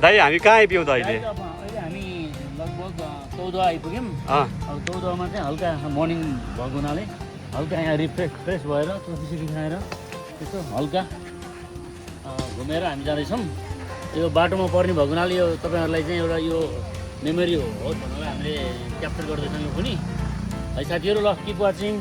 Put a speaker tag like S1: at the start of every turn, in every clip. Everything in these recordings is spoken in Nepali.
S1: दाइ हामी कहाँ आइपुग्यौँ त अहिले?
S2: अहिले हामी लगभग 14 आइपुग्यौँ। अब 14मा चाहिँ हल्का मर्निङ भएको हुनाले हल्का यहाँ फ्रेस भएर कफी खाएर त्यस्तो हल्का घुमेर हामी जाँदैछौँ। यो बाटोमा पर्ने भएको हुनाले यो तपाईँहरूलाई चाहिँ एउटा यो मेमोरी हो भनेर हामीले क्याप्चर गर्दैछौँ यो पनि है साथीहरू। ल किप वाचिङ।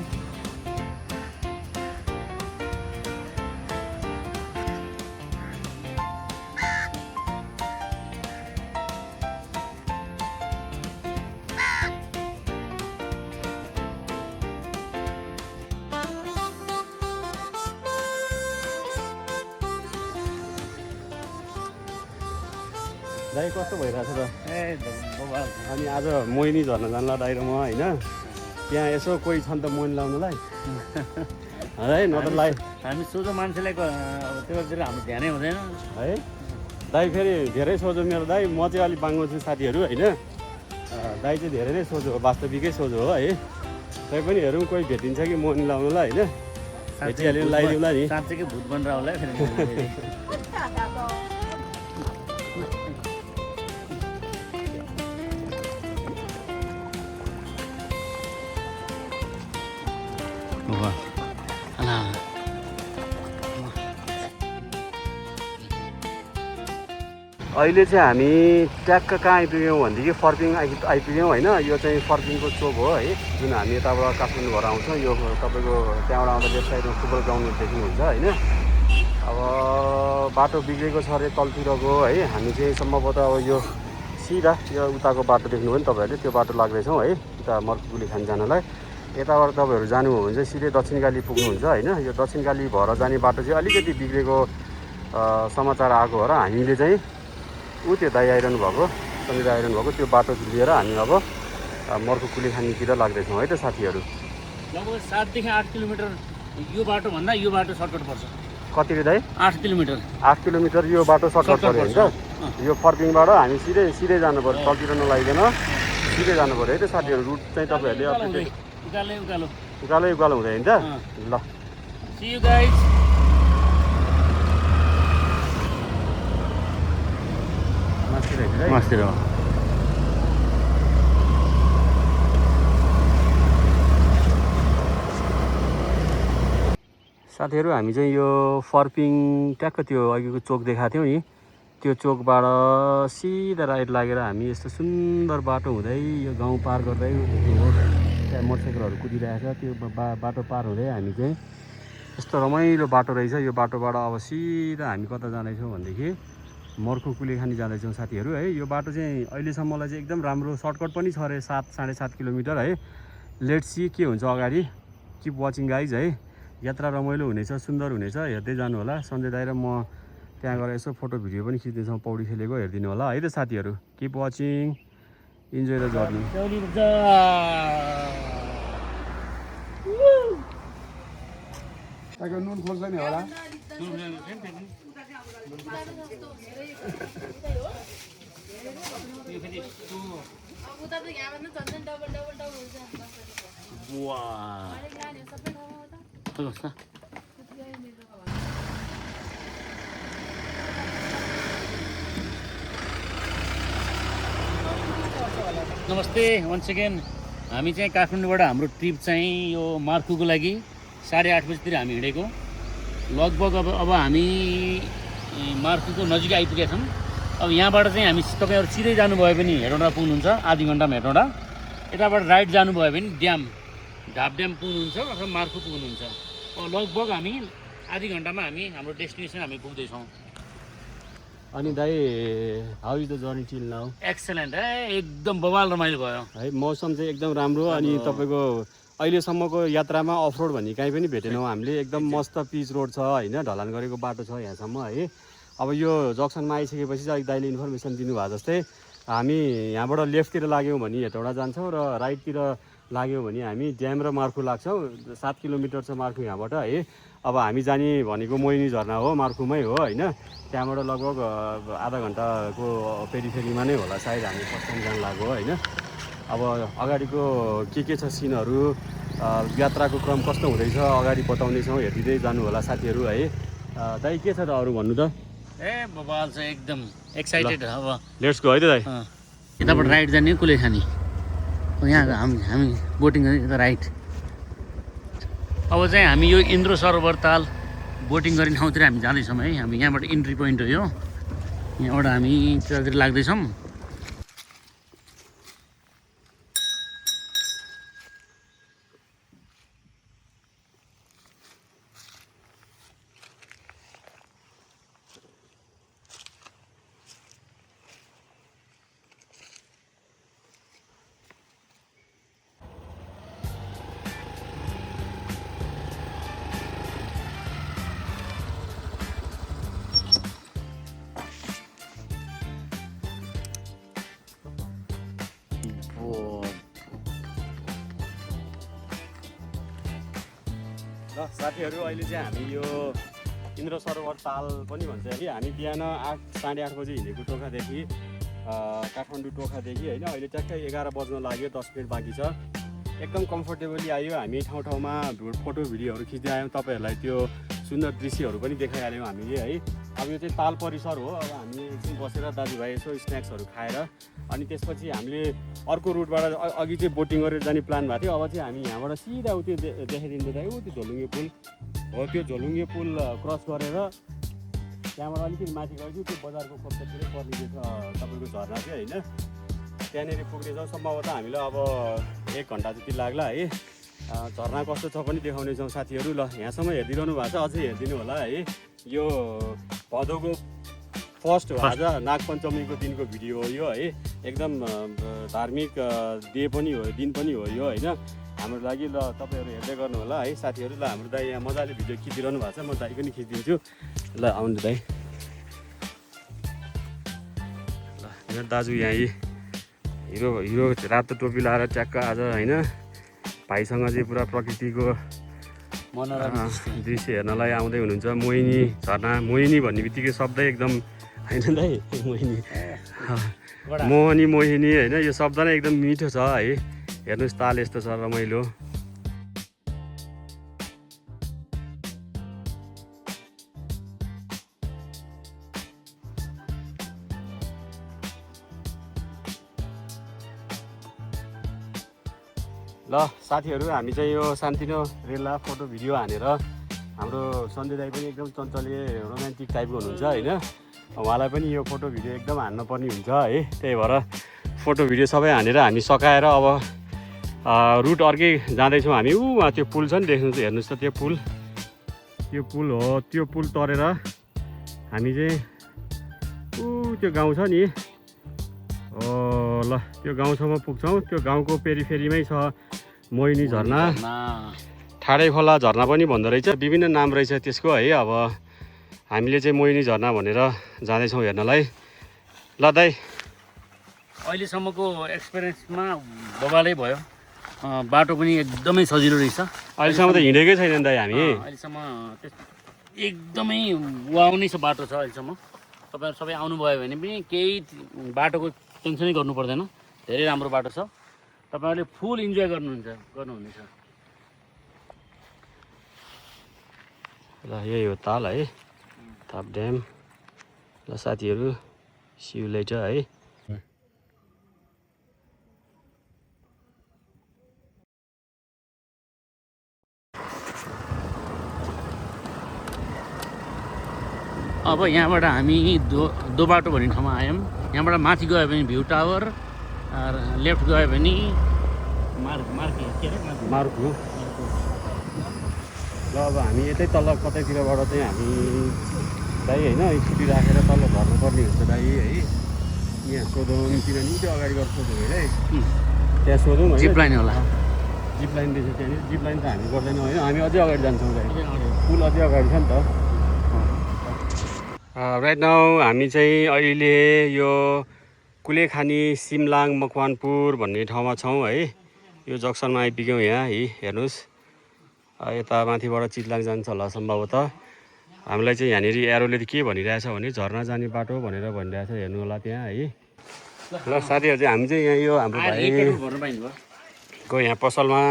S1: दाइ कस्तो भइरहेछ त?
S2: बबाल।
S1: अनि आज मोहिनी झर्न जान्ला दाइ र म होइन, त्यहाँ यसो कोही छन् त मोहिनी लाउनुलाई है? न त
S2: हामी सोझो मान्छेलाई त्योतिर हाम्रो ध्यानै हुँदैन
S1: है दाइ। फेरि धेरै सोझो मेरो दाइ, म चाहिँ अलिक बाङ्गो छु साथीहरू होइन। दाइ चाहिँ धेरै नै सोझो हो, वास्तविकै सोझो हो है। तै पनि हेरौँ कोही भेटिन्छ कि मोहिनी लाउनुलाई होइन, भेटिहाल्यो लगाइदिउँला नि।
S2: साँच्चैकै भूत बनेर होला फेरि।
S1: अहिले चाहिँ हामी ट्याक्क कहाँ आइपुग्यौँ भनेदेखि फर्पिङ आइपुग्यौँ होइन। यो चाहिँ फर्पिङको चोक हो है, जुन हामी यताबाट काठमाडौँ भएर आउँछौँ। यो तपाईँको त्यहाँबाट आउँदा लेफ्ट साइडमा फुटबल ग्राउन्ड देख्नुहुन्छ होइन। अब बाटो बिग्रेको छ अरे तलतिरको है। हामी चाहिँ सम्भवतः अब यो सिधा यो उताको बाटो देख्नुभयो नि तपाईँहरूले, त्यो बाटो लाग्दैछौँ है उता मर्कुकुली खान जानलाई। यताबाट तपाईँहरू जानुभयो भने चाहिँ सिधै दक्षिणकाली पुग्नुहुन्छ होइन। यो दक्षिणकाली भएर जाने बाटो चाहिँ अलिकति बिग्रेको समाचार आएको हो र हामीले चाहिँ त्यो दाइ आइरहनु भएको, सन्जय आइरहनु भएको त्यो बाटो लिएर हामी अब मर्कुकुली खानीतिर लाग्दैछौँ है त साथीहरू।
S2: लगभग 7 देखि 8 किलोमिटर यो बाटो भन्दा यो बाटो सर्टकट पर्छ।
S1: कति रे दाइ?
S2: 8 किलोमिटर।
S1: 8 किलोमिटर यो बाटो सर्टकट पऱ्यो होइन त। यो फर्पिङबाट हामी सिधै जानु पऱ्यो, तलतिर नलागिकन सिधै जानु पऱ्यो है त साथीहरू। रुट चाहिँ तपाईँहरूले उकालो हुँदैन नि त। ल
S2: See you guys.
S1: मस्तिर साथीहरू हामी चाहिँ यो फर्पिङ ट्याक्क त्यो अघिको चोक देखाएको थियौँ नि, त्यो चोकबाट सिधा राइट लागेर हामी यस्तो सुन्दर बाटो हुँदै यो गाउँ पार गर्दै त्यहाँ मोटरसाइकलहरू कुदिरहेको छ। त्यो बाटो पार हुँदै हामी चाहिँ यस्तो रमाइलो बाटो रहेछ। यो बाटोबाट अब सिधा हामी कता जाँदैछौँ भनेदेखि मर्कुकुली खानी जाँदैछौँ साथीहरू है। यो बाटो चाहिँ अहिलेसम्मलाई चाहिँ एकदम राम्रो सर्टकट पनि छ अरे, 7-7.5 किलोमिटर है। लेट्स सी के हुन्छ अगाडि। किप वाचिङ गाइज है। यात्रा रमाइलो हुनेछ, सुन्दर हुनेछ, हेर्दै जानु होला। सन्जय दाइ र म त्यहाँ गएर यसो फोटो भिडियो पनि खिच्दैछौँ, पौडी खेलेको हेरिदिनु होला है त साथीहरू। Keep watching, enjoy the journey.
S3: नुन खोल्छ नि होला।
S2: नमस्ते वन्स अगेन। हामी चाहिँ काठमाडौँबाट हाम्रो ट्रिप चाहिँ यो मार्कुको लागि 8:30 बजीतिर हामी हिँडेको। लगभग अब हामी मार्कुको नजिक आइपुगेका छौँ। अब यहाँबाट चाहिँ हामी तपाईँहरू सिधै जानुभयो भने हेटौँडा पुग्नुहुन्छ, आधी घन्टामा हेटौँडा। यताबाट राइट जानुभयो भने ढाप ड्याम पुग्नुहुन्छ अथवा मार्कु पुग्नुहुन्छ। लगभग हामी आधी घन्टामा हाम्रो डेस्टिनेसन हामी पुग्दैछौँ।
S1: अनि दाइ how is the journey till now?
S2: Excellent है, एकदम बवाल रमाइलो भयो
S1: है। मौसम चाहिँ एकदम राम्रो। अनि तपाईँको अहिलेसम्मको यात्रामा अफरोड भन्ने काहीँ पनि भेटेनौँ हामीले। एकदम मस्त पिच रोड छ होइन, ढलान गरेको बाटो छ यहाँसम्म है। अब यो जक्सनमा आइसकेपछि चाहिँ अलिक दाइले इन्फर्मेसन दिनुभएको जस्तै हामी यहाँबाट लेफ्टतिर लाग्यौँ भने हेटौँडा जान्छौँ र राइटतिर लाग्यौँ भने हामी ड्याम र मार्कु लाग्छौँ। 7 किलोमिटर छ मार्कु यहाँबाट है। अब हामी जाने भनेको मोहिनी झरना हो, मार्कुमै हो होइन। त्यहाँबाट लगभग आधा घन्टाको फेरिमा नै होला सायद हामी फर्स्ट टाइम जानु लाग्यो होइन। अब अगाडिको के छ सिनहरू, यात्राको क्रम कस्तो हुँदैछ अगाडि बताउनेछौँ, हेरिदिँदै जानु होला साथीहरू है। दाइ के छ त अरू भन्नु त?
S2: ए बबाल छ एकदम एक्साइटेड अब
S1: लेट्स गो है त दाइ
S2: यताबाट राइट जाने कुलेखानी यहाँ हामी बोटिङ गर्ने यता राइट अब चाहिँ हामी यो इन्द्र सरोवर ताल बोटिङ गर्ने ठाउँतिर हामी जाँदैछौँ है हामी यहाँबाट इन्ट्री पोइन्ट हो यो यहाँबाट हामी त्यतातिर लाग्दैछौँ
S1: ल साथीहरू अहिले चाहिँ हामी यो इन्द्र सरोवर ताल पनि भन्छ कि हामी बिहान 8 साढे 8 बजे हिँडेको टोखादेखि काठमाडौँ टोखादेखि होइन अहिले ट्याक्कै 11 बज्न लाग्यो 10 मिनट बाँकी छ एकदम कम्फर्टेबली आयो हामी ठाउँमा फोटो भिडियोहरू खिच्दै आयौँ तपाईँहरूलाई त्यो सुन्दर दृश्यहरू पनि देखाइहाल्यौँ हामीले है अब यो चाहिँ ताल परिसर हो अब हामी एकछिन बसेर दाजुभाइ यसो स्न्याक्सहरू खाएर अनि त्यसपछि हामीले अर्को रुटबाट अघि चाहिँ बोटिङ गरेर जाने प्लान भएको थियो अब चाहिँ हामी यहाँबाट सिधा उ त्यो देखाइदिँदै थियो ऊ त्यो झोलुङ्गे पुल हो त्यो झोलुङ्गे पुल क्रस गरेर त्यहाँबाट अलिकति माथि गयो त्यो बजारको कप्तातिरै पर्ने छ तपाईँको झर्ना चाहिँ होइन त्यहाँनिर पुग्नेछौँ सम्भवतः हामीलाई अब 1 घन्टा जति लाग्ला है झर्ना कस्तो छ पनि देखाउनेछौँ साथीहरू ल यहाँसम्म हेरिदिनु भएको छ अझै हेरिदिनु होला है यो भदौको फर्स्ट हो आज नागपञ्चमीको दिनको भिडियो हो यो है एकदम धार्मिक डे पनि हो दिन पनि हो यो होइन हाम्रो लागि ल तपाईँहरू हेर्दै गर्नु होला है साथीहरू ल हाम्रो दाइ यहाँ मजाले भिडियो खिचिरहनु भएको छ म दाइ पनि खिचिदिन्छु ल आउनु दाइ ल मेरो दाजु यहाँ हिरो हिरो रातो टोपी लाएर ट्याक्क आज होइन भाइसँग चाहिँ पुरा प्रकृतिको दृश्य हेर्नलाई आउँदै हुनुहुन्छ मोहिनी झर्ना मोहिनी भन्ने बित्तिकै शब्दै एकदम होइन दाइ मोहिनी मोहनी मोहिनी होइन यो शब्द नै एकदम मिठो छ है हेर्नुहोस् ताल यस्तो छ रमाइलो ल साथीहरू हामी चाहिँ यो सानोतिनो रेला फोटो भिडियो हानेर हाम्रो सन्जय दाइ पनि एकदम चञ्चले रोमान्टिक टाइपको हुनुहुन्छ होइन उहाँलाई पनि यो फोटो भिडियो एकदम हान्न पर्ने हुन्छ है त्यही भएर फोटो भिडियो सबै हानेर हामी सकाएर अब रुट अर्कै जाँदैछौँ हामी उहाँ त्यो पुल छ नि देख्नुहुन्छ हेर्नुहोस् त त्यो पुल हो त्यो पुल तरेर हामी चाहिँ त्यो गाउँ छ नि ल त्यो गाउँसम्म पुग्छौँ त्यो गाउँको पेरिफेरीमै छ मोहिनी झर्ना ठाडै खोला झर्ना पनि भन्दो रहेछ विभिन्न नाम रहेछ त्यसको है अब हामीले चाहिँ मोहिनी झर्ना भनेर जाँदैछौँ हेर्नलाई ल दाइ
S2: अहिलेसम्मको एक्सपिरियन्समा बबालै भयो बाटो पनि एकदमै सजिलो रहेछ
S1: अहिलेसम्म त हिँडेकै छैन दाइ हामी
S2: अहिलेसम्म एकदमै वाउने छ बाटो छ अहिलेसम्म तपाईँहरू सबै आउनुभयो भने पनि केही बाटोको टेन्सनै गर्नु पर्दैन धेरै राम्रो बाटो छ तपाईँहरूले फुल इन्जोय गर्नुहुनेछ
S1: ल यही हो ताल है ताप ड्याम ल साथीहरू सी यु लेटर है
S2: अब यहाँबाट हामी दो बाटो भन्ने ठाउँमा आयौँ यहाँबाट माथि गयो भने भ्यू टावर लेफ्ट गयो भने
S1: मार्कु ल अब हामी यतै तल कतैतिरबाट चाहिँ हामी दाइ होइन स्कुटी राखेर तल झर्नुपर्ने हुन्छ दाइ है यहाँ सोधौँ किनभने त्यो अगाडि गएर सोधौँ है त्यहाँ सोधौँ है
S2: जिप लाइन होला
S1: जिप लाइन रहेछ त्यहाँनिर जिप लाइन त हामी गर्दैनौँ होइन हामी अझै अगाडि जान्छौँ दाइ पुल अझै अगाडि छ नि त राइट नाउ हामी चाहिँ अहिले यो कुलेखानी सिमलाङ मकवानपुर भन्ने ठाउँमा छौँ है यो जक्सनमा आइपुग्यौँ यहाँ है हेर्नुहोस् यता माथिबाट चितलाङ जान्छ होला सम्भवतः हामीलाई चाहिँ यहाँनिर एरोले के भनिरहेछ भने झर्ना जाने बाटो भनेर भनिरहेछ हेर्नु होला त्यहाँ है ल साथीहरू चाहिँ हामी चाहिँ यहाँ यो हाम्रो भाइको यहाँ पसलमा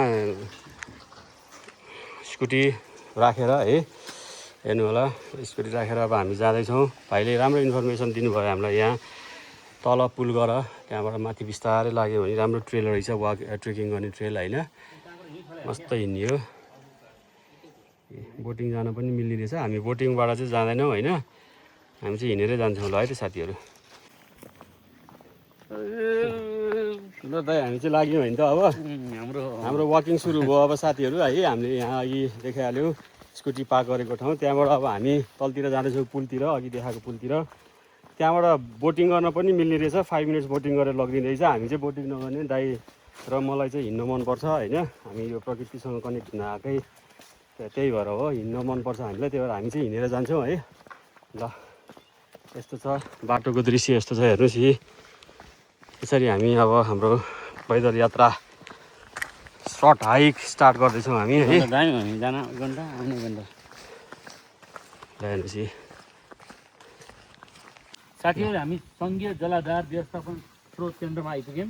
S1: स्कुटी राखेर है हेर्नु होला स्कुटी राखेर अब हामी जाँदैछौँ। भाइले राम्रो इन्फर्मेसन दिनुभयो हामीलाई। यहाँ तल पुल गर त्यहाँबाट माथि बिस्तारै लाग्यो भने राम्रो ट्रेल रहेछ, वाक ट्रेकिङ गर्ने ट्रेल होइन, मस्त हिँड्ने हो। बोटिङ जान पनि मिल्ने रहेछ। हामी बोटिङबाट चाहिँ जाँदैनौँ होइन, हामी चाहिँ हिँडेरै जान्छौँ ल है त साथीहरू। ल दाइ हामी चाहिँ लाग्यौँ होइन त अब हाम्रो वाकिङ सुरु भयो अब साथीहरू है। हामीले यहाँ अघि देखाइहाल्यौँ स्कुटी पार्क गरेको ठाउँ, त्यहाँबाट अब हामी तलतिर जाँदैछौँ पुलतिर, अघि देखाएको पुलतिर। त्यहाँबाट बोटिङ गर्न पनि मिल्ने रहेछ, 5 मिनट्स बोटिङ गरेर लगिदिने रहेछ। हामी चाहिँ बोटिङ नगर्ने दाइ र मलाई चाहिँ हिँड्न मनपर्छ होइन, हामी यो प्रकृतिसँग कनेक्ट हुन आएकै त्यही भएर हो, हिँड्न मनपर्छ हामीलाई, त्यही भएर हामी चाहिँ हिँडेर जान्छौँ है। ल यस्तो छ बाटोको दृश्य, यस्तो छ हेर्नुहोस् यी। यसरी हामी अब हाम्रो पैदल यात्रा सर्ट हाइक स्टार्ट गर्दैछौँ हामी है।
S2: जान 1 घन्टा आउने 1 घन्टा।
S1: ल हेर्नुहोस् यी
S2: साथीहरू, हामी सङ्घीय जलाधार व्यवस्थापन स्रोत केन्द्रमा आइपुग्यौँ।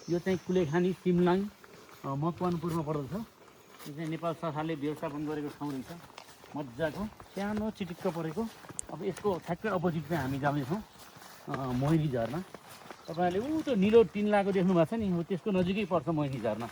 S2: यो चाहिँ कुलेखानी सिमलाङ मकवानपुरमा पर्दछ। यो चाहिँ नेपाल सरकारले व्यवस्थापन गरेको ठाउँ रहेछ, मजाको सानो चिटिक्क परेको। अब यसको ठ्याक्कै अपोजिट चाहिँ हामी जाँदैछौँ मोहिनी झरना। तपाईँहरूले ऊ त्यो निलो टिन्लाको देख्नु भएको छ नि, हो त्यसको नजिकै पर्छ मोहिनी झरना।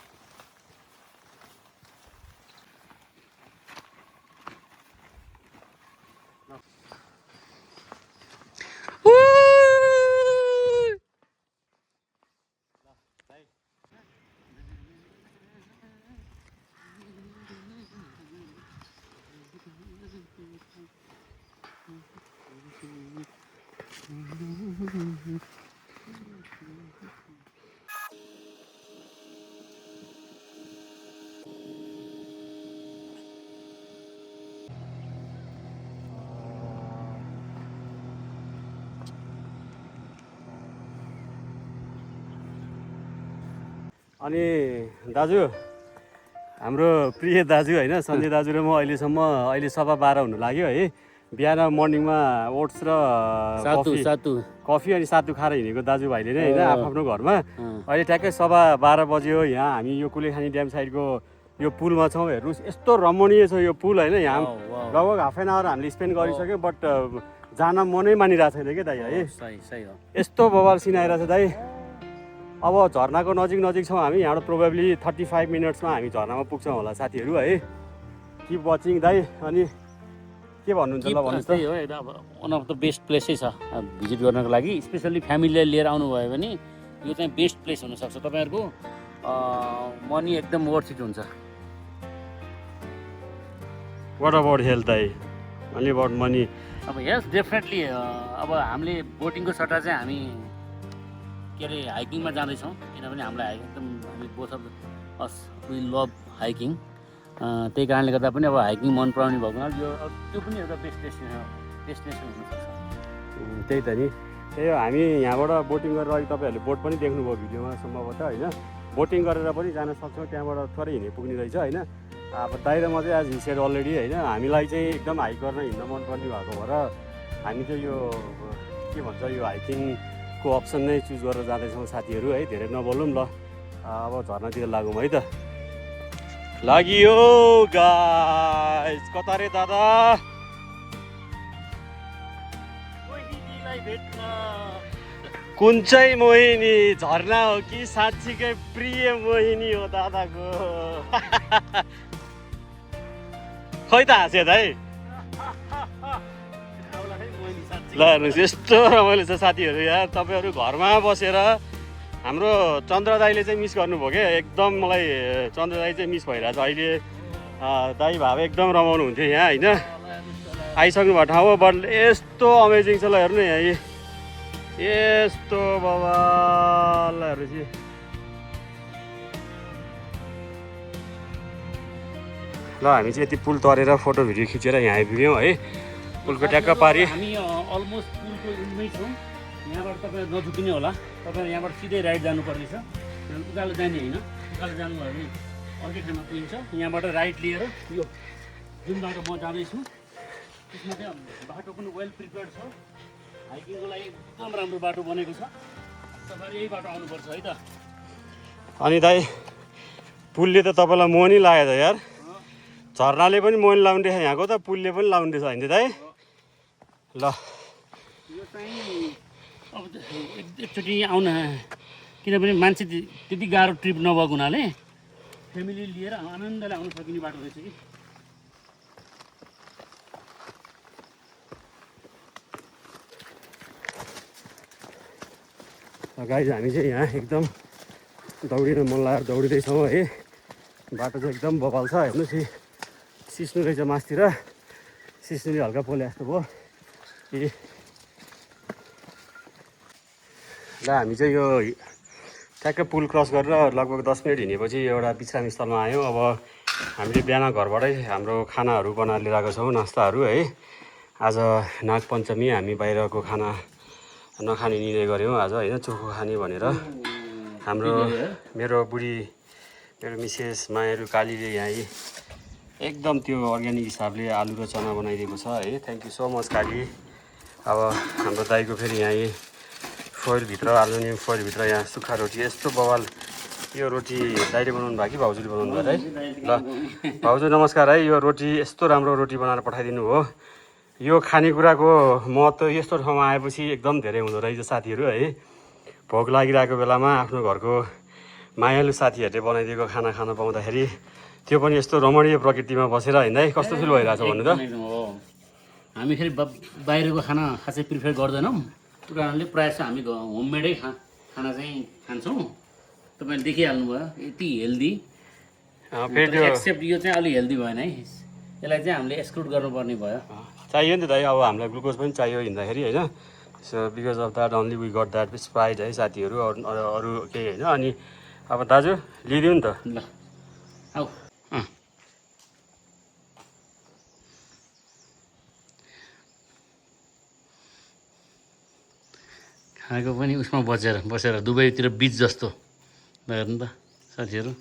S1: अनि दाजु, हाम्रो प्रिय दाजु होइन सञ्जय दाजु र म अहिले 12:15 हुनु लाग्यो है। बिहान मर्निङमा ओट्स र कफी अनि सातु खाएर हिँडेको दाजुभाइले नै होइन आफ्नो घरमा। अहिले ठ्याक्कै 12:15 बज्यो। यहाँ हामी यो कुलेखानी ड्याम साइडको यो पुलमा छौँ। हेर्नुहोस् यस्तो रमणीय छ यो पुल होइन। यहाँ लगभग हाफ एन आवर हामीले स्पेन्ड गरिसक्यौँ, बट जान मनै मानिरहेको छैन क्या दाइ है। यस्तो बवाल सिन आइरहेको छ दाइ। अब झर्नाको नजिक छौँ हामी, यहाँबाट प्रोबेबली 35 मिनट्समा हामी झर्नामा पुग्छौँ होला साथीहरू है। किप वाचिङ दाइ। अनि के भन्नुहुन्छ ल भन्नुहोस् त।
S2: हो एउटा वान अफ द बेस्ट प्लेसै छ भिजिट गर्नको लागि, स्पेसल्ली फ्यामिलीलाई लिएर आउनुभयो भने यो चाहिँ बेस्ट प्लेस हुनसक्छ। तपाईँहरूको मनी एकदम वर्थ इट हुन्छ।
S1: वाट अबाउट हेल्थ दाइ? Only about money?
S2: अब यस डेफिनेटली। अब हामीले बोटिङको सट्टा चाहिँ हामी के अरे हाइकिङमा जाँदैछौँ, किनभने हामीलाई एकदम हामी both of us we love hiking. त्यही कारणले गर्दा पनि अब हाइकिङ मन पराउने भएको हुनाले यो त्यो पनि एउटा बेस्ट डेस्टिनेसन हुनसक्छ।
S1: त्यही त नि, त्यही हो। हामी यहाँबाट बोटिङ गरेर अघि तपाईँहरूले बोट पनि देख्नुभयो भिडियोमा सम्भवतः होइन। बोटिङ गरेर पनि जान सक्छौँ, त्यहाँबाट थोरै हिँडे पुग्ने रहेछ होइन। अब दाइ र म चाहिँ आज हिँडेर अलरेडी होइन, हामीलाई चाहिँ एकदम हाइक गर्न हिँड्न मनपर्ने भएको भएर हामी चाहिँ यो के भन्छ यो हाइकिङको अप्सन नै चुज गरेर जाँदैछौँ साथीहरू है। धेरै नबोलौँ ल, अब झर्नातिर लागौँ है त। लागियो गाइस, कता रे दादा? कुन चाहिँ मोहिनी झर्ना हो कि साँच्चीकै प्रिय मोहिनी हो दादाको? खै त हाँस्यो दाइ। ल हेर्नुहोस् यस्तो रमाइलो छ साथीहरू यार। तपाईँहरू घरमा बसेर हाम्रो चन्द्र दाइले चाहिँ मिस गर्नुभयो क्या एकदम। मलाई चन्द्र दाइ चाहिँ मिस भइरहेछ अहिले। दाइ भावे एकदम रमाउनु हुन्थ्यो यहाँ होइन। आइसक्नु भएको ठाउँ हो, बट यस्तो अमेजिङ छ। ल हेर्नु यहाँ यस्तो बवाल हेर्नुहोस्। ल हामी चाहिँ यति पुल तरेर फोटो भिडियो खिचेर यहाँ आइपुग्यौँ है। पुलको ट्याक्क पारि
S2: हामी अलमोस्ट पुलको इन्डमै छौँ। यहाँबाट तपाईँ नझुकिने होला, तपाईँ यहाँबाट सिधै राइट जानुपर्नेछ। उकालो जाने होइन, उकालो जानुभयो भने अर्कै ठाउँमा पुगिन्छ। यहाँबाट राइट लिएर यो जुन बाटो म जाँदैछु त्यसमा चाहिँ बाटो पनि वेल प्रिपेयर्ड छ। हाइकिङको लागि एकदम राम्रो बाटो बनेको छ। तपाईँले यही बाटो आउनुपर्छ है त।
S1: अनि दाइ पुलले त तपाईँलाई मोह नि लाग्यो त यार। झर्नाले पनि मोइन लाउने रहेछ यहाँको त पुलले पनि लाउने रहेछ होइन दाइ ल
S2: यो चाहिँ अब एकचोटि आउन किनभने मान्छे त्यति गाह्रो ट्रिप नभएको हुनाले फ्यामिली लिएर आनन्दले आउन सकिने बाटो रहेछ कि
S1: गाइज हामी चाहिँ यहाँ एकदम दौडिन मन लागेर दौडिँदैछौँ है बाटो चाहिँ एकदम बबाल छ हेर्नुहोस् सिस्नु रहेछ मासतिर सिस्नुले हल्का पोले जस्तो भयो ल हामी चाहिँ यो ट्याक्कै पुल क्रस गरेर लगभग 10 मिनट हिँडेपछि एउटा विश्राम स्थलमा आयौँ अब हामीले बिहान घरबाटै हाम्रो खानाहरू बनाएर लिएर आएको छौँ नास्ताहरू है आज नागपञ्चमी हामी बाहिरको खाना नखाने निर्णय गऱ्यौँ आज होइन चोखो खाने भनेर हाम्रो मेरो बुढी मेरो मिसेस मायाहरू कालीले यहाँ एकदम त्यो अर्ग्यानिक हिसाबले आलु र चना बनाइदिएको छ है थ्याङ्क यू सो मच काली अब हाम्रो दाइको फेरि यहाँ फोइलभित्र एल्युमिनियम फोइलभित्र यहाँ सुक्खा रोटी यस्तो बवाल यो रोटी दाइले बनाउनु भयो कि भाउजूले बनाउनु भयो है ल भाउजू नमस्कार है यो रोटी यस्तो राम्रो रोटी बनाएर पठाइदिनु हो यो खानेकुराको महत्त्व यस्तो ठाउँमा आएपछि एकदम धेरै हुँदो रहेछ साथीहरू है भोक लागिरहेको बेलामा आफ्नो घरको मायालु साथीहरूले बनाइदिएको खाना खान पाउँदाखेरि त्यो पनि यस्तो रमणीय प्रकृतिमा बसेर होइन है कस्तो फिल भइरहेछ भन्नु त
S2: हामी फेरि बाहिरको खाना खासै प्रिफर गर्दैनौँ त्यो कारणले प्रायः चाहिँ हामी होममेडै खाना चाहिँ खान्छौँ तपाईँले देखिहाल्नु भयो यति हेल्दी एक्सेप्ट यो चाहिँ अलिक हेल्दी भएन है यसलाई चाहिँ हामीले एक्सक्लुड गर्नुपर्ने भयो
S1: चाहियो नि त दाइ अब हामीलाई ग्लुकोज पनि चाहियो हिँड्दाखेरि होइन so because of that only we got that sprite है साथीहरू अरू केही होइन अनि अब दाजु लिइदिउँ नि त
S2: ल आऊ खाएको पनि उसमा बसेर दुबईतिर बिच जस्तो हेर्नु त साथीहरू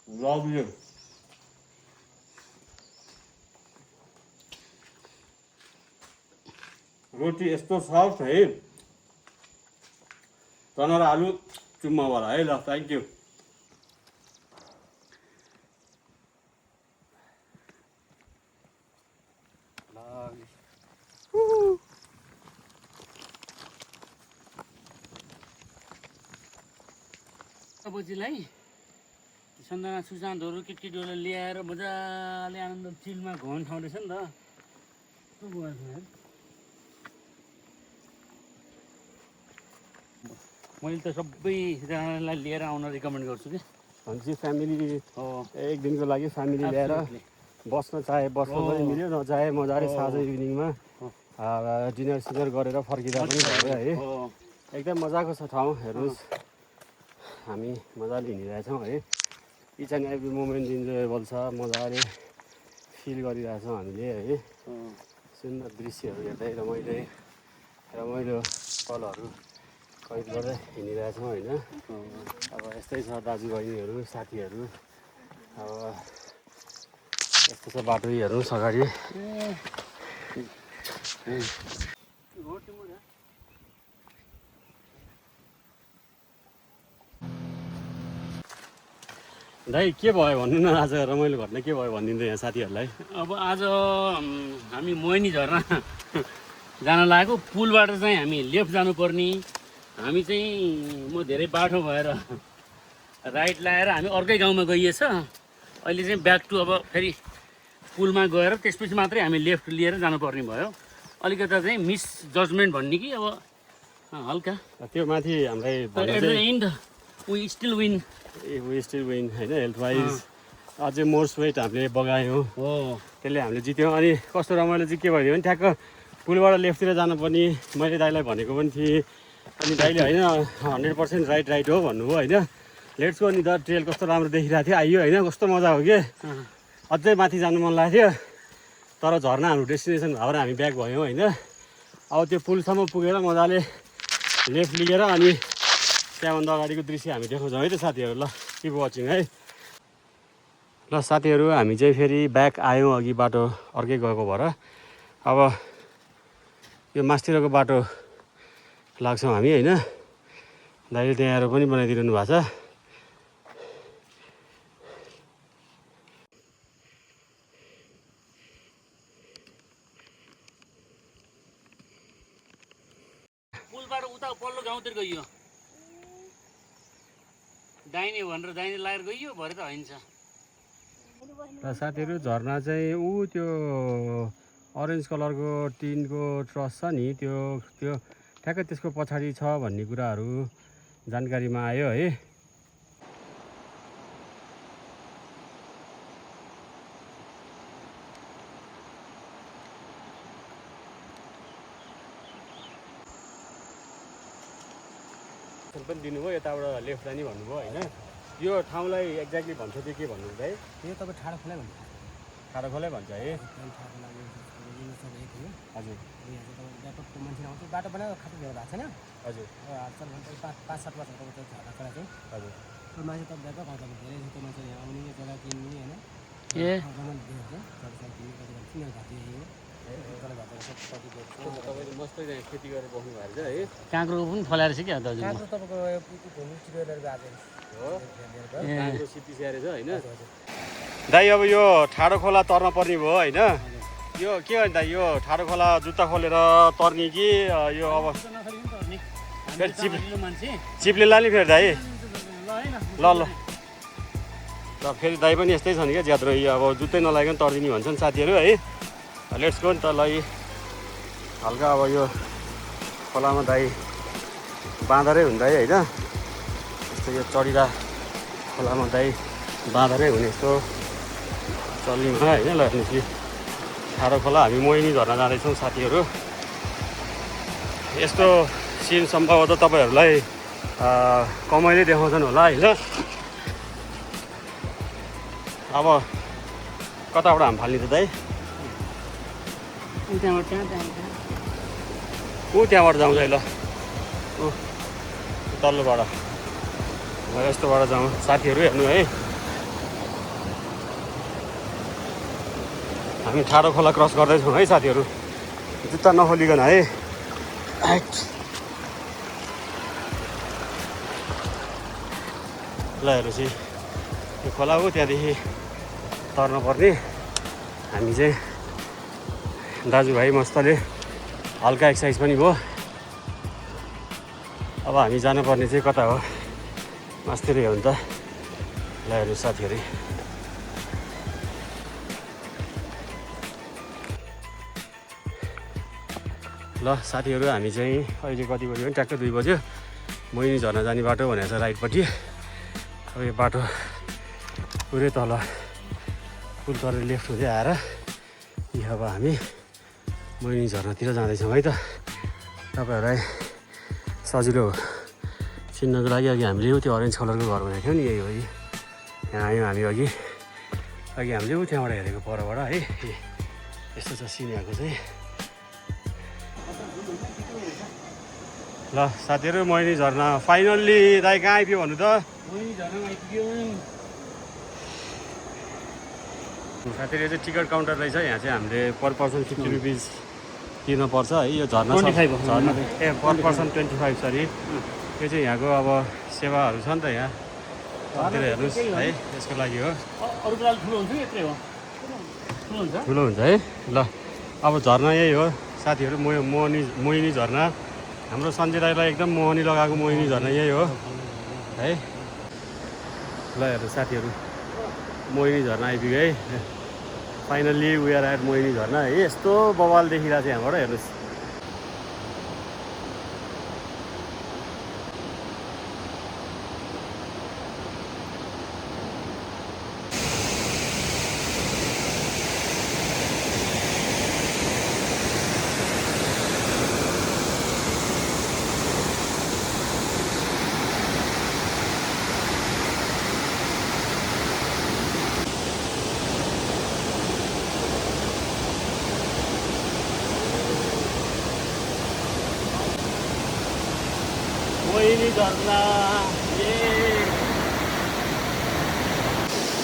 S1: Lovely. रोटी यस्तो सफ्ट है चना र आलु चुम्मावाला है ल थ्याङ्क यू
S2: बजीलाई सन्दना सुशान्तहरू केटकेटीहरू ल्याएर मजाले आनन्द चिलमा घुमाउने ठाउँ रहेछ नि त मैले त सबैजनालाई लिएर आउन रिकमेन्ड गर्छु कि
S1: भनेपछि फ्यामिली एक दिनको लागि फ्यामिली ल्याएर बस्न चाहे बस्न पनि मिल्यो नचाहे मजाले साँझ इभिनिङमा डिनर सिनर गरेर फर्किँदा पनि भयो है एकदम मजाको छ ठाउँ हेर्नुहोस् हामी मजाले हिँडिरहेछौँ है each and every moment enjoyable छ मजाले फिल गरिरहेछौँ हामीले है सुन्दर दृश्यहरू हेर्दै रमाइलो पलहरू कैद गर्दै हिँडिरहेछौँ होइन अब यस्तै छ दाजुबहिनीहरू साथीहरू अब यस्तो छ बाटो हेर्नुहोस् अगाडि दाइ के भयो भन्नु न आज रमाइलो घटना के भयो भनिदिनु यहाँ साथीहरूलाई
S2: अब आज हामी मोहिनी झरना जान लागेको पुलबाट चाहिँ हामी लेफ्ट जानुपर्ने हामी चाहिँ म धेरै बाटो भएर राइट लाएर हामी अर्कै गाउँमा गइएछ अहिले चाहिँ ब्याक टु अब फेरि पुलमा गएर त्यसपछि मात्रै हामी लेफ्ट लिएर जानुपर्ने भयो अलिकता चाहिँ मिस जजमेन्ट भन्ने कि अब हल्का
S1: त्यो माथि हामीलाई
S2: at the end we still win
S1: होइन हेल्थ वाइज अझै मोर स्वेट हामीले बगायौँ
S2: हो
S1: त्यसले हामीले जित्यौँ अनि कस्तो रमाइलो चाहिँ के भयो भने ठ्याक्क पुलबाट लेफ्टतिर जानुपर्ने मैले दाइलाई भनेको पनि थिएँ अनि दाइले होइन 100% राइट हो भन्नुभयो होइन लेट्स गो नि द ट्रेल कस्तो राम्रो देखिरहेको थियो आइयो होइन कस्तो मजा हो कि अझै माथि जानु मन लाग्थ्यो तर झर्ना हाम्रो डेस्टिनेसन भएर हामी ब्याक भयौँ होइन अब त्यो पुलसम्म पुगेर मजाले लेफ्ट लिएर अनि त्यहाँभन्दा अगाडिको दृश्य हामी देखाउँछौँ है त साथीहरू ल किप वाचिङ है ल साथीहरू हामी चाहिँ फेरि ब्याक आयौँ अघि बाटो अर्कै गएको भएर अब यो मास्तिरको बाटो लाग्छौँ हामी होइन दाइले त्यहाँ आएर पनि बनाइदिनु भएको छ।
S2: पुलबाट उता पल्लो गाउँतिर गइयो, दाहिने भनेर दाहिने लागेर गइयो, भरे त हैन छ।
S1: र साथीहरू झरना चाहिँ ऊ त्यो अरेन्ज कलरको टिनको ट्रस छ नि, त्यो ठ्याक्कै त्यसको पछाडि छ भन्ने कुराहरू जानकारीमा आयो है। पनि दिनुभयो, यताबाट लेफ्ट जाने भन्नुभयो होइन। यो ठाउँलाई एक्ज्याक्टली भन्छ त्यो के भन्नु भाइ?
S3: यो तपाईँ ठाडो खोलै भन्छ।
S1: ठाडो खोलै भन्छ है। हजुर
S3: व्यापकको मान्छे आउँछ, बाटो बनाएर खासै भ्याउ भएको छैन।
S1: हजुर
S3: चल भन्छ 5-7 वर्ष तपाईँ झर्ना खोला चाहिँ।
S1: हजुर
S3: त्यो मान्छे त व्यापक आउँछ, धेरै जस्तो मान्छे यहाँ आउने जग्गा किन्ने होइन।
S2: ए
S1: तपाईँले मस्तै यहाँ खेती गरेर बस्नु भएको छ है।
S2: काँक्रो पनि फलाएर छ क्या दाजु।
S3: तपाईँको चिरेर गएको
S1: हो, काँक्रो सिटी स्याहारेछ होइन। दाइ अब यो ठाडो खोला तर्न पर्ने भयो होइन। यो के हो दाइ, यो ठाडो खोला जुत्ता खोलेर तर्ने कि यो अब फेरि चिप्ले लाने फेरि दाइ? ल ल ल फेरि दाइ पनि यस्तै छन् क्या, ज्यात्रो अब जुत्तै नलागिकन तर्दिने भन्छन् साथीहरू है। लेट्स गो नि त ल। हल्का अब यो खोलामा दाइ बाँदरै हुँदै होइन, यस्तो यो चढिरा खोलामा दाइ बाँदरै हुने यस्तो चल्लीमा होइन। ल हेर्नुहोस् ठाडो खोला, हामी मोहिनी झर्ना जाँदैछौँ साथीहरू। यस्तो सिन सम्भवतः तपाईँहरूलाई कमाइले देखाउँछन् होला होइन। अब कताबाट हामी फाल्ने त दाइ? ऊ त्यहाँबाट जाउँ है। ल तल्लोबाट यस्तोबाट जाउँ साथीहरू। हेर्नु है, हामी ठाडो खोला क्रस गर्दैछौँ है साथीहरू, जुत्ता नखोलिकन है। ल हेर्नुहोस् यो खोला हो, त्यहाँदेखि तर्न पर्ने। हामी चाहिँ दाजुभाइ मस्तले हल्का एक्सर्साइज पनि भयो। अब हामी जानुपर्ने चाहिँ कता हो, मास्तिर हो नि त। ल हेर्नुहोस् साथीहरू, ल साथीहरू हामी चाहिँ अहिले कति बज्यो भने ट्याक्कै 2 बज्यो। मोहिनी झर्ना जाने बाटो भनेको छ राइटपट्टि। अब यो बाटो पुरै तल पुल तरेर लेफ्ट हुँदै आएर यहाँ अब हामी मोहिनी झर्नातिर जाँदैछौँ है त। तपाईँहरूलाई सजिलो चिन्नको लागि अघि हामीले त्यो अरेन्ज कलरको घर बनाएको थियौँ नि, यही हो। यहाँ आयौँ हामी अघि हामीले त्यहाँबाट हेरेको परबाट है। यस्तो छ सिन यहाँको चाहिँ। ल साथीहरू मोहिनी झर्ना फाइनल्ली दाइ कहाँ आइपुग्यो भन्नु त?
S2: मोहिनी झर्नामा आइपुग्यो।
S1: साथीहरू चाहिँ टिकट काउन्टर रहेछ। यहाँ चाहिँ हामीले पर पर्सन 50 रुपिज तिर्नुपर्छ है। यो झर्ना
S2: 25
S1: झर्ना ए पर पर्सन 25 सरी। यो चाहिँ यहाँको अब सेवाहरू छ नि त यहाँ। हेर्नुहोस् है, यसको लागि हो।
S2: अरू बेला ठुलो हुन्छ कि यत्रै हो?
S1: ठुलो हुन्छ है। ल अब झर्ना यही हो साथीहरू, मोहिनी झर्ना। हाम्रो सञ्जय दाइलाई एकदम मोहनी लगाएको मोहिनी झर्ना यही हो है। ल हेर्नु साथीहरू, मोहिनी झर्ना आइपुग्यो है। Finally we are at Mohini Jharna है। यस्तो बवाल देखिरहेको छ यहाँबाट हेर्नुहोस्। मोहिनी झर्ना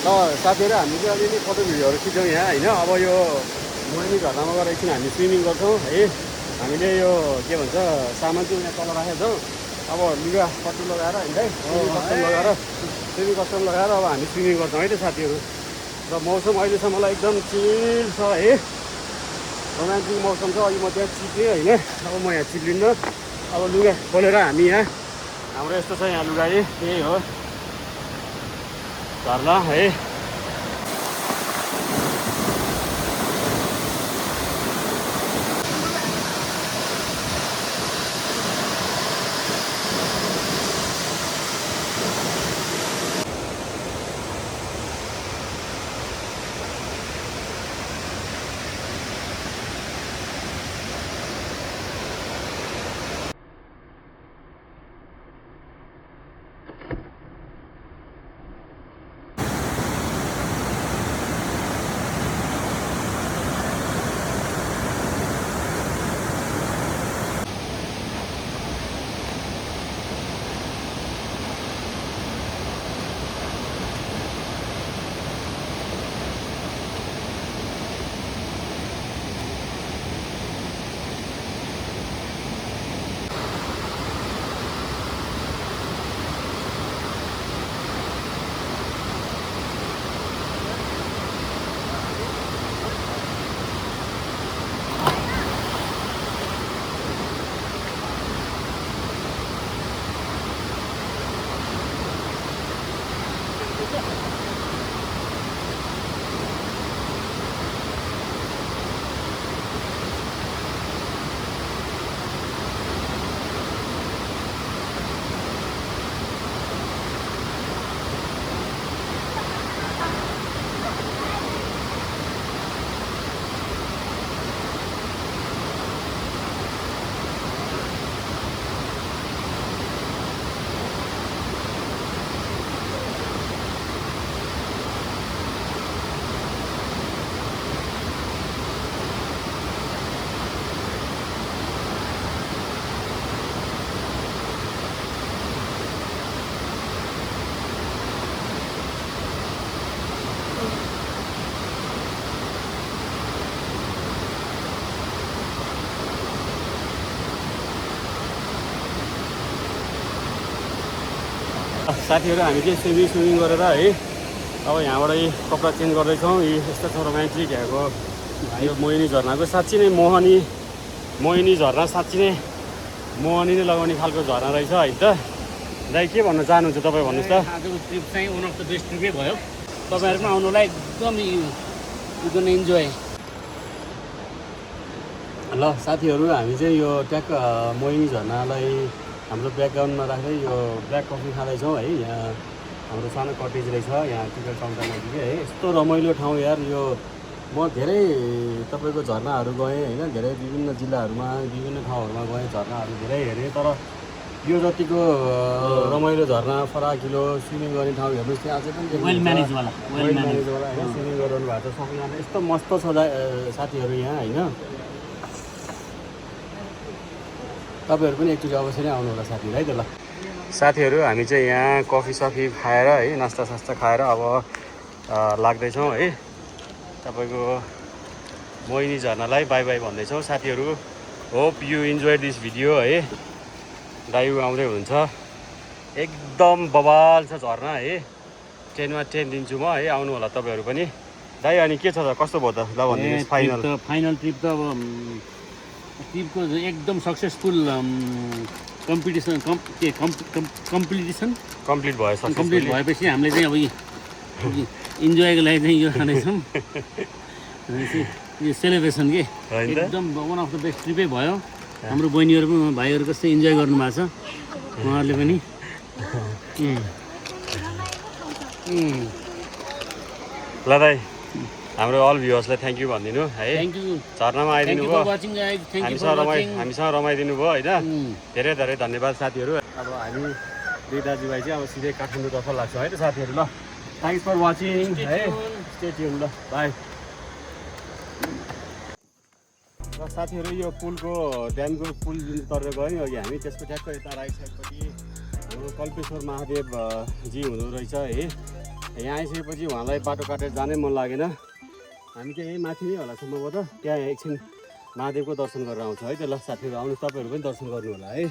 S1: ल साथीहरू, हामी चाहिँ अलिअलि फोटो भिडियोहरू खिच्यौँ यहाँ होइन। अब यो मोहिनी झर्नामा गएर एकछिन हामी स्विमिङ गर्छौँ है। हामीले यो के भन्छ सामान चाहिँ यहाँ तल राखेको छौँ। अब लुगा पट्टु लगाएर होइन है स्विमिङ कस्टम लगाएर अब हामी स्विमिङ गर्छौँ है त साथीहरू। र मौसम अहिलेसम्मलाई एकदम चिल छ है, रोमान्टिक मौसम छ। अहिले म त्यहाँ चिप्लेँ होइन, अब म यहाँ चिप्लिन्न। अब लुगा खोलेर हामी यहाँ हाम्रो यस्तो छ यहाँ लुगा, त्यही हो झर्ना है। साथीहरू हामी चाहिँ स्विमिङ गरेर है अब यहाँबाट कपडा चेन्ज गर्दैछौँ। यस्तो छ रोमान्टिक यहाँको यो मोहिनी झरनाको साँच्ची नै मोहिनी झरना साँच्ची नै मोहनी नै लगाउने खालको झरना रहेछ है त। दाइ के भन्न चाहनुहुन्छ तपाईँ भन्नुहोस् त।
S2: आजको ट्रिप चाहिँ वान अफ द बेस्ट ट्रिपै भयो, तपाईँहरू पनि आउनुलाई एकदम यु क्यान इन्जोय।
S1: ल साथीहरू हामी चाहिँ यो ट्याक्क मोहिनी झरनालाई हाम्रो ब्याकग्राउन्डमा राख्दै यो ब्ल्याक कफी खाँदैछौँ है। यहाँ हाम्रो सानो कटेज रहेछ यहाँ टिकट काउन्टर नजिकै है। यस्तो रमाइलो ठाउँ यार यो। म धेरै तपाईँको झरनाहरू गएँ होइन, धेरै विभिन्न जिल्लाहरूमा विभिन्न ठाउँहरूमा गएँ, झरनाहरू धेरै हेरेँ, तर यो जतिको रमाइलो झरना फराकिलो स्विमिङ गर्ने ठाउँ हेर्नुहोस् त्यहाँ अझै पनि
S2: वेल म्यानेजवाला
S1: होइन स्विमिङ गराउनु भएको छ सबैजना। यस्तो मस्त छ साथीहरू यहाँ होइन। तपाईँहरू पनि एकचोटि अवश्य नै आउनु होला साथीहरू है त। ल साथीहरू हामी चाहिँ यहाँ कफी सफी खाएर है नास्ता सास्ता खाएर अब लाग्दैछौँ है तपाईँको मोहिनी झरनालाई बाई बाई भन्दैछौँ साथीहरू। Hope you enjoy this video है। दाइउ आउँदै हुनुहुन्छ, एकदम बवाल छ झरना है। 10मा 10 दिन्छु म है, आउनु होला तपाईँहरू पनि। दाइ अनि के छ त, कस्तो भयो त ल भनिदिनुहोस्।
S2: फाइनल ट्रिप त अब ट्रिपको एकदम सक्सेसफुल कम्प्लिट भएपछि हामीले चाहिँ अब इन्जोयको लागि चाहिँ यो खाँदैछौँ यो सेलिब्रेसन के एकदम वान अफ द बेस्ट ट्रिपै भयो। हाम्रो बहिनीहरू पनि भाइहरू कस्तै इन्जोय गर्नुभएको छ उहाँहरूले पनि।
S1: ल दाइ हाम्रो अल भ्युवर्सलाई थ्याङ्क यू भनिदिनु है।
S2: थ्याङ्क यू,
S1: झरनामा आइदिनु भयो,
S2: हामीसँग
S1: हामीसँग रमाइदिनु भयो होइन। धेरै धेरै धन्यवाद साथीहरू। अब हामी दुई दाजुभाइ चाहिँ अब सिधै काठमाडौँतर्फ लाग्छौँ है त साथीहरू। ल थ्याङ्क्स फर वाचिङ है, स्टे ट्युन। ल बाई। र साथीहरू यो पुलको ड्यामको पुल जुन तरेर गयौँ अघि हामी, त्यसको ठ्याक्क यता राइट साइडपट्टि हाम्रो कल्पेश्वर महादेव जी हुँदो रहेछ है। यहाँ आइसकेपछि उहाँलाई बाटो काटेर जानै मन लागेन, हामी चाहिँ यहीँ माथि नै होला सम्भवतः, त्यहाँ एकछिन महादेवको दर्शन गरेर आउँछ है त। ल साथीहरू आउनुहोस्, तपाईँहरू पनि दर्शन गर्नु होला है।